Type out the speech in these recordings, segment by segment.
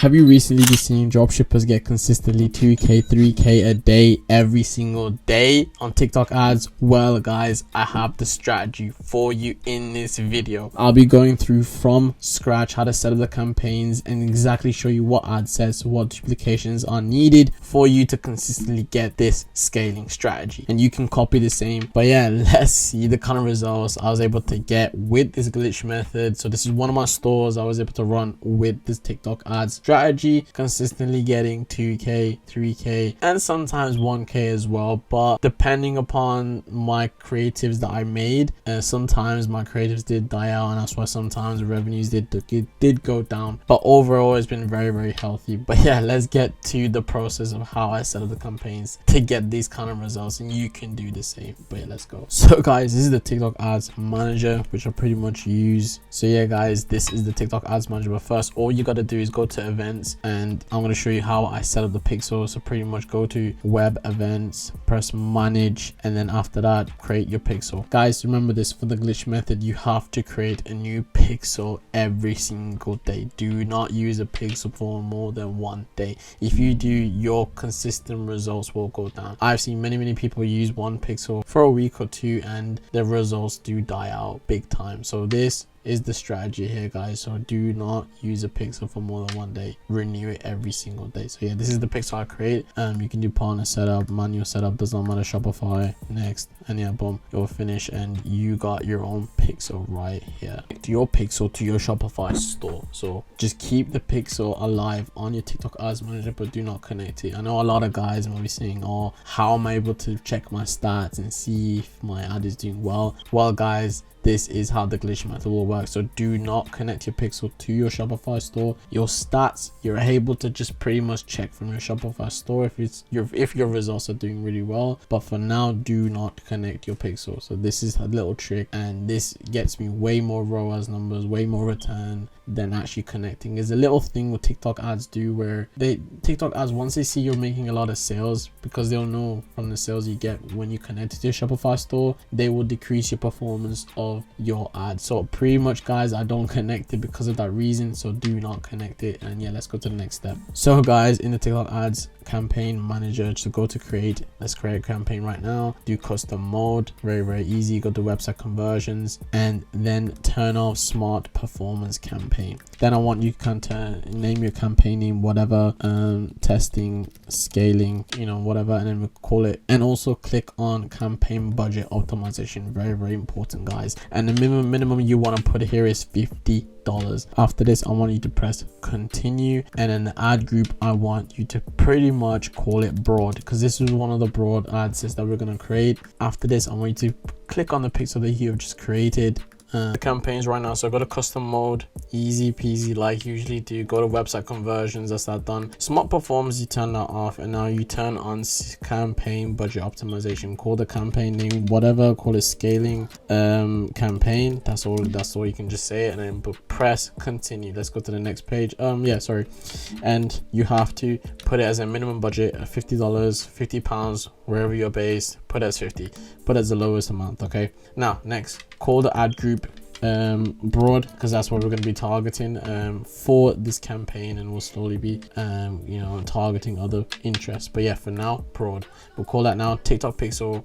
Have you recently been seeing dropshippers get consistently 2k 3k a day every single day on TikTok ads? Well guys, I have the strategy for you in this video. I'll be going through from scratch how to set up the campaigns and exactly show you what ad sets, what duplications are needed for you to consistently get this scaling strategy, and you can copy the same. But yeah, let's see the kind of results I was able to get with this glitch method. So this is one of my stores I was able to run with this TikTok ads strategy, consistently getting 2k 3k and sometimes 1k as well. But depending upon my creatives that I made, sometimes my creatives did die out, and that's why sometimes the revenues did go down. But overall it's been very healthy. But yeah, let's get to the process of how I set up the campaigns to get these kind of results, and you can do the same. But yeah, let's go. So guys, this is the TikTok ads manager, which I pretty much use. So yeah guys, this is the TikTok ads manager. But first, all you got to do is go to events, and I'm going to show you how I set up the pixel. So pretty much go to web events, press manage, and then after that create your pixel. Guys, remember this, for the glitch method you have to create a new pixel every single day. Do not use a pixel for more than one day. If you do, your consistent results will go down. I've seen many people use one pixel for a week or two and the results do die out big time. So this is the strategy here guys. So do not use a pixel for more than one day, renew it every single day. So yeah, this is the pixel I create. You can do partner setup, manual setup, does not matter, Shopify, next, and yeah, boom, you'll finish and you got your own pixel right here. To your pixel to your Shopify store. So just keep the pixel alive on your TikTok ads manager, but do not connect it. I know a lot of guys might be saying, oh, how am I able to check my stats and see if my ad is doing well? Well guys, this is how the glitch method will work. So do not connect your pixel to your Shopify store. Your stats, you're able to just pretty much check from your Shopify store if your results are doing really well. But for now, do not connect your pixel. So this is a little trick, and this gets me way more ROAS numbers, way more return than actually connecting. There's a little thing what TikTok ads do where TikTok ads, once they see you're making a lot of sales, because they'll know from the sales you get when you connect it to your Shopify store, they will decrease your performance of your ad. So pretty much guys, I don't connect it because of that reason. So do not connect it. And yeah, let's go to the next step. So guys, in the TikTok ads campaign manager, just go to create, let's create a campaign right now. Do custom mode, very easy. Go to website conversions and then turn off smart performance campaign. Then I want you to name your campaign name whatever, testing, scaling, you know, whatever, and then we call it. And also click on campaign budget optimization, very important guys. And the minimum you want to put here is $50. After this, I want you to press continue, and then the ad group, I want you to pretty much call it broad, because this is one of the broad ad sets that we're going to create. After this, I want you to click on the pixel that you have just created. The campaigns right now, so go to custom mode, easy peasy like you usually do. Go to website conversions, that's that done. Smart performance, you turn that off, and now you turn on campaign budget optimization. Call the campaign name whatever, call it scaling campaign. That's all you can just say it, and then press continue. Let's go to the next page. And you have to put it as a minimum budget of $50, £50, wherever you're based. Put it as 50, put it as the lowest amount. Okay, now next, call the ad group broad, because that's what we're going to be targeting for this campaign, and we'll slowly be you know, targeting other interests. But yeah, for now, broad. We'll call that now TikTok pixel.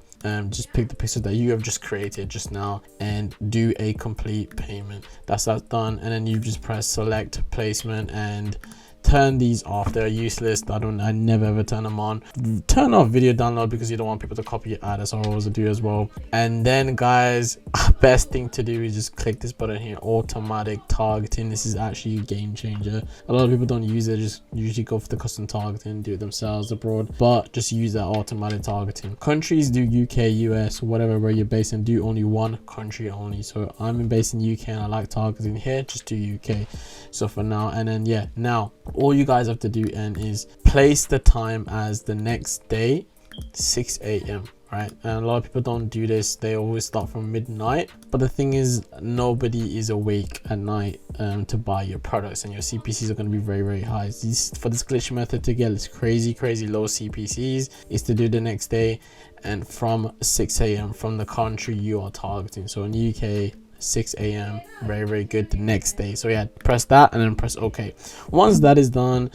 Just pick the pixel that you have just created just now and do a complete payment. That's that done, and then you just press select placement and turn these off. They're useless. I never ever turn them on. Turn off video download because you don't want people to copy your ad. That's what I always do as well. And then guys, best thing to do is just click this button here, automatic targeting. This is actually a game changer. A lot of people don't use it, just usually go for the custom targeting, do it themselves abroad, but just use that automatic targeting. Countries do UK, US, whatever where you're based in, do only one country only. So I'm based in UK and I like targeting here, just do UK. So for now, and then yeah, now all you guys have to do is place the time as the next day, 6 a.m. right? And a lot of people don't do this. They always start from midnight, but the thing is, nobody is awake at night to buy your products, and your CPCs are going to be very high. For this glitch method to get this crazy low CPCs is to do the next day and from 6 a.m. from the country you are targeting. So in the UK, 6 a.m. Very good. The next day. So yeah, press that and then press OK. Once that is done,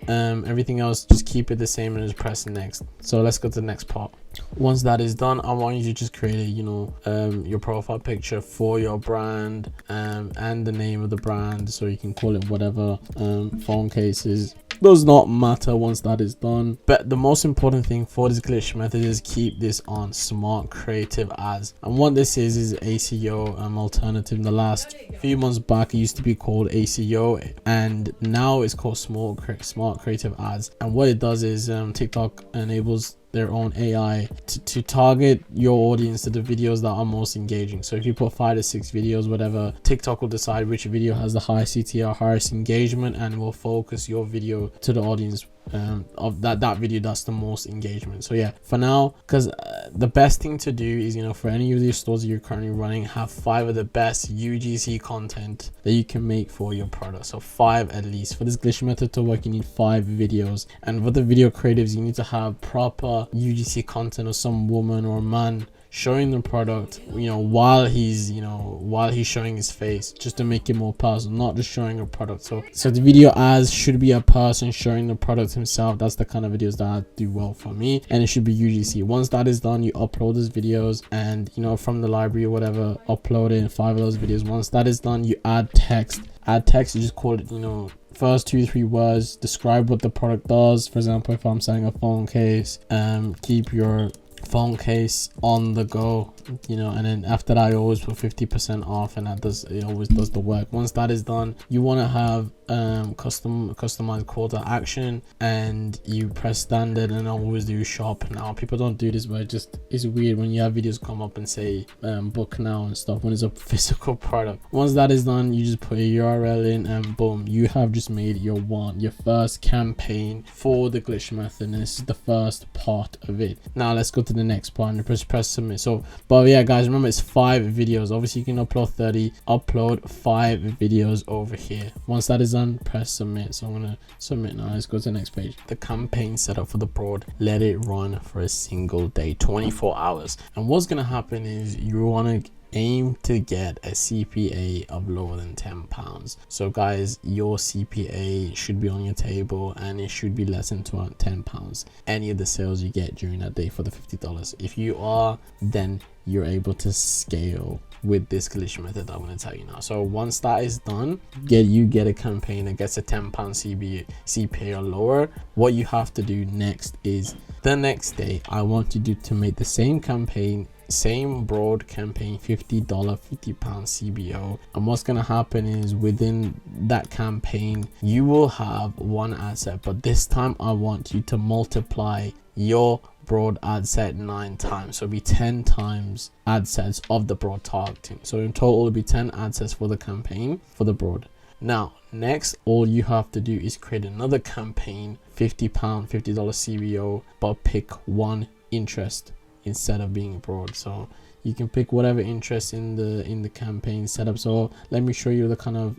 everything else just keep it the same and just press next. So let's go to the next part. Once that is done, I want you to just create a your profile picture for your brand, and the name of the brand, so you can call it whatever. Phone cases does not matter once that is done. But the most important thing for this glitch method is keep this on smart creative ads. And what this is ACO alternative. In the last few months back, it used to be called ACO, and now it's called smart creative ads. And what it does is TikTok enables their own AI to target your audience to the videos that are most engaging. So if you put 5 to 6 videos, whatever, TikTok will decide which video has the highest CTR, highest engagement, and will focus your video to the audience of that video that's the most engagement. So yeah, for now, because the best thing to do is, for any of these stores that you're currently running, have 5 of the best UGC content that you can make for your product. So 5 at least. For this glitch method to work, you need 5 videos. And for the video creatives, you need to have proper UGC content of some woman or man showing the product, while he's showing his face, just to make it more personal, not just showing a product. So the video ads should be a person showing the product himself. That's the kind of videos that do well for me, and it should be UGC. Once that is done, you upload those videos, and from the library or whatever, upload in 5 of those videos. Once that is done, you add text. You just call it, first 2-3 words, describe what the product does. For example, if I'm selling a phone case, keep your phone case on the go, and then after that, I always put 50% off, and it always does the work. Once that is done, you want to have customized call to action, and you press standard and always do shop now. People don't do this, but it's weird when you have videos come up and say book now and stuff when it's a physical product. Once that is done, you just put a URL in, and boom, you have just made your first campaign for the glitch method, and this is the first part of it. Now let's go to the next part and press submit. But yeah, guys, remember, it's 5 videos. Obviously you can upload 30, upload 5 videos over here. Once that is done, press submit. So I'm gonna submit now. Let's go to the next page. The campaign setup for the broad, let it run for a single day, 24 hours. And what's gonna happen is you want to aim to get a CPA of lower than £10. So guys, your CPA should be on your table, and it should be less than £10 any of the sales you get during that day for the $50. If you are, then you're able to scale with this glitch method I'm going to tell you now. So once that is done, you get a campaign that gets a £10 CPA or lower. What you have to do next is, the next day, I want you to make the same campaign, same broad campaign, $50 CBO. And what's gonna happen is, within that campaign, you will have one ad set, but this time I want you to multiply your broad ad set 9 times. So it'll be 10 times ad sets of the broad targeting. So in total, it'll be 10 ad sets for the campaign for the broad. Now next, all you have to do is create another campaign, $50 CBO, but pick one interest instead of being broad. So you can pick whatever interest in the campaign setup. So let me show you the kind of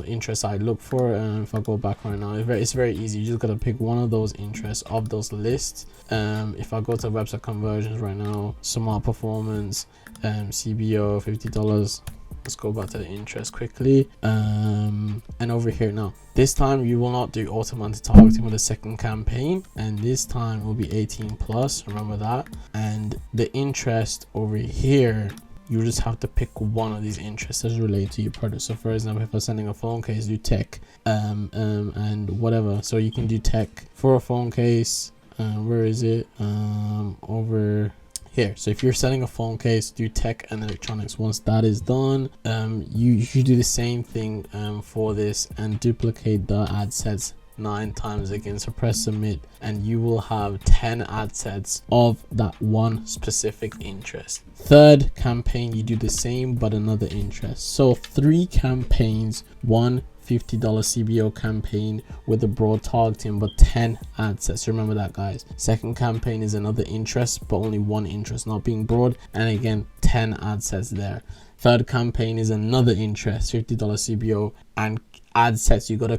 interest I look for. If I go back right now, it's very easy. You just gotta pick one of those interests of those lists. If I go to website conversions right now, smart performance, CBO $50. Let's go back to the interest quickly, and over here now, this time you will not do automatic targeting with the second campaign, and this time will be 18+, remember that. And the interest over here, you just have to pick one of these interests that's related to your product. So for example, if I'm sending a phone case, do tech and whatever. So you can do tech for a phone case. Where is it? Over here. So if you're selling a phone case, do tech and electronics. Once that is done, you should do the same thing for this, and duplicate the ad sets 9 times again. So press submit, and you will have 10 ad sets of that one specific interest. Third campaign, you do the same but another interest. So 3 campaigns, one $50 CBO campaign with a broad targeting, but 10 ad sets. Remember that, guys. Second campaign is another interest, but only one interest, not being broad, and again 10 ad sets there. Third campaign is another interest, $50 CBO, and ad sets you gotta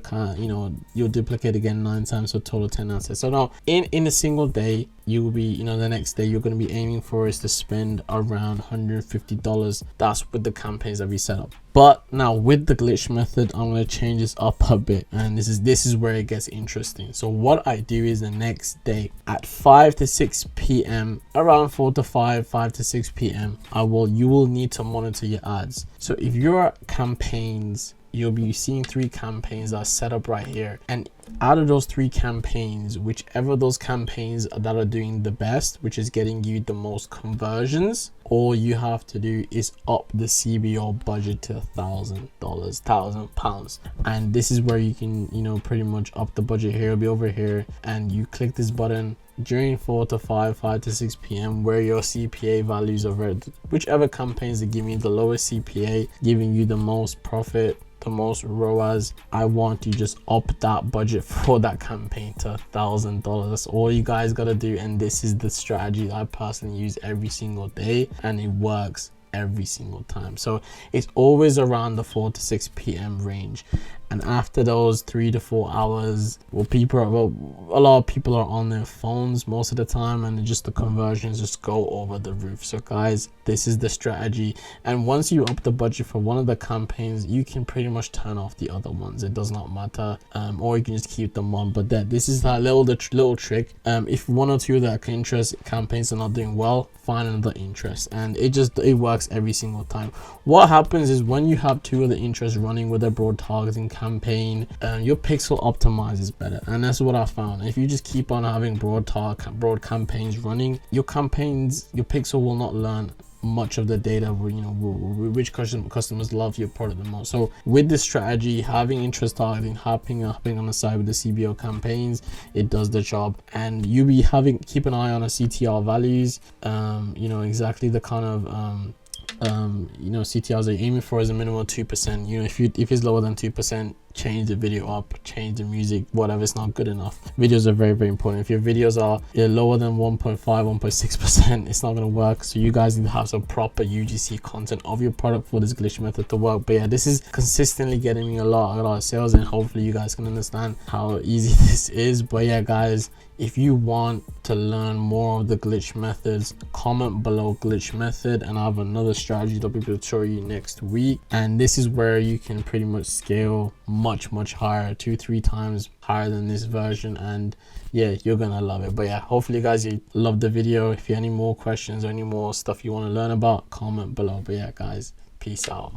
you'll duplicate again 9 times, so total 10 ad sets. So now in a single day, you will be, the next day you're going to be aiming for is to spend around $150. That's with the campaigns that we set up. But now with the glitch method, I'm going to change this up a bit, and this is where it gets interesting. So what I do is the next day at 5 to 6 p.m, around 4 to 5 to 6 p.m, you will need to monitor your ads. So if your campaigns, you'll be seeing 3 campaigns that are set up right here, and out of those 3 campaigns, whichever those campaigns that are doing the best, which is getting you the most conversions, all you have to do is up the CBO budget to £1,000, and this is where you can pretty much up the budget. Here, it'll be over here, and you click this button during 4 to 5 to 6 p.m, where your CPA values are red. Whichever campaigns are giving you the lowest CPA, giving you the most profit, the most ROAS, I want you just up that budget for that campaign to $1,000. That's all you guys gotta do, and this is the strategy I personally use every single day, and it works every single time. So it's always around the 4 to 6 p.m range, and after those 3 to 4 hours, a lot of people are on their phones most of the time, and just the conversions just go over the roof. So guys, this is the strategy, and once you up the budget for one of the campaigns, you can pretty much turn off the other ones. It does not matter, or you can just keep them on. But this is that little trick. If 1 or 2 of the interest campaigns are not doing well, find another interest, and it works every single time. What happens is when you have 2 of the interests running with a broad targeting campaign, your pixel optimizes better, and that's what I found. If you just keep on having broad campaigns running, your pixel will not learn much of the data which customers love your product the most. So with this strategy, having interest targeting happening on the side with the CBO campaigns, it does the job, and you be keep an eye on the CTR values, exactly the kind of CTRs that you're aiming for is a minimum of 2%. If it's lower than 2%, change the video up, change the music, whatever. It's not good enough. Videos are very, very important. If your videos are lower than 1.5, 1.6%, it's not going to work. So you guys need to have some proper UGC content of your product for this glitch method to work. But yeah, this is consistently getting me a lot of sales, and hopefully you guys can understand how easy this is. But yeah guys, if you want to learn more of the glitch methods, comment below glitch method, and I have another strategy that we will show you next week. And this is where you can pretty much scale much higher, 2-3 times higher than this version, and yeah, you're gonna love it. But yeah, hopefully guys, you loved the video. If you have any more questions or any more stuff you want to learn about, comment below. But yeah guys, peace out.